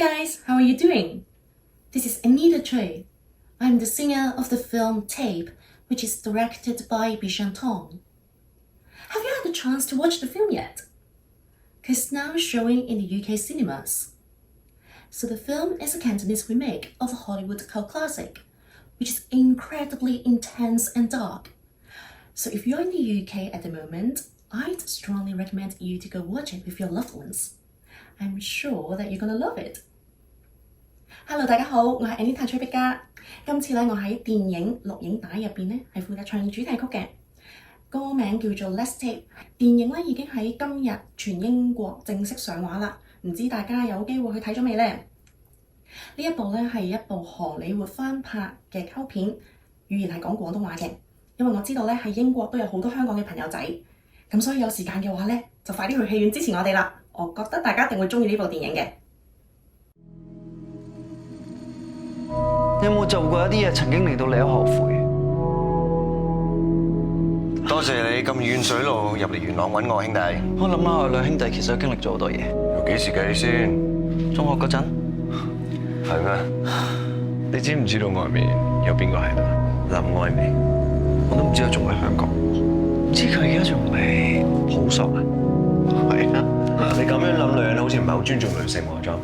guys, how are you doing? This is Anita Choi. I'm the singer of the film Tape, which is directed by Bishan Tong. Have you had the chance to watch the film yet? It's now showing in the UK cinemas. So the film is a Cantonese remake of a Hollywood cult classic, which is incredibly intense and dark. So if you're in the UK at the moment, I'd strongly recommend you to go watch it with your loved ones. I'm sure that you're gonna love it. Hello， 大家好，我係 Anita 崔碧嘉。今次咧，我喺電影錄影帶入邊咧，係負責唱主題曲嘅。歌名叫做 Let's Tape。電影咧已經喺今日全英國正式上畫啦，唔知大家有機會去睇咗未呢？呢一部咧係一部荷里活翻拍嘅溝片，語言係講廣東話嘅。因為我知道咧喺英國都有好多香港嘅朋友仔，咁所以有時間嘅話咧，就快啲去戲院支持我哋啦！我覺得大家一定會鍾意呢部電影嘅。你有冇做過一啲嘢曾經令到你好後悔？多謝你咁遠水路入嚟元朗揾我，兄弟。我諗下我兩兄弟其實都經歷咗好多嘢。由幾時計先？中學嗰陣。係咩？你知唔知道外面有邊個喺度？林愛薇，我都唔知佢仲喺香港。唔知佢而家仲未好熟啊？係啊。你咁樣諗女人好似唔係好尊重女性喎，莊。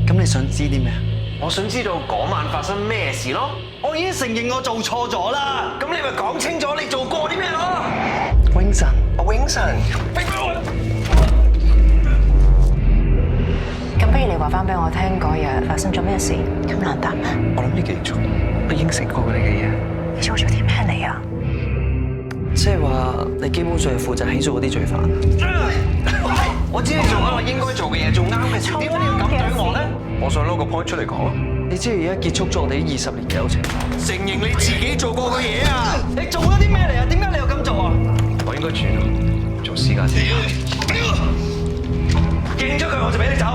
咁你想知啲咩？我想知道嗰晚發生咩事咯。我已經承認我做錯咗啦。咁你咪講清楚你做過啲咩咯？永神，永神，咁不如你話翻俾我聽嗰日發生咗咩事？咁難答咩？我諗你記錯，我應承過你嘅嘢。你做咗啲咩嚟啊？即係話你基本上係負責起訴嗰啲罪犯。我知你做緊我應該做嘅嘢，做啱嘅事，點解你要咁對我咧？我想攞個 point 出嚟講。你知而家結束咗我哋20年嘅友情，承認你自己做過嘅嘢啊！你做咗啲咩嚟啊？點解你又咁做啊？我應該轉做私家車。認咗佢我就俾你走。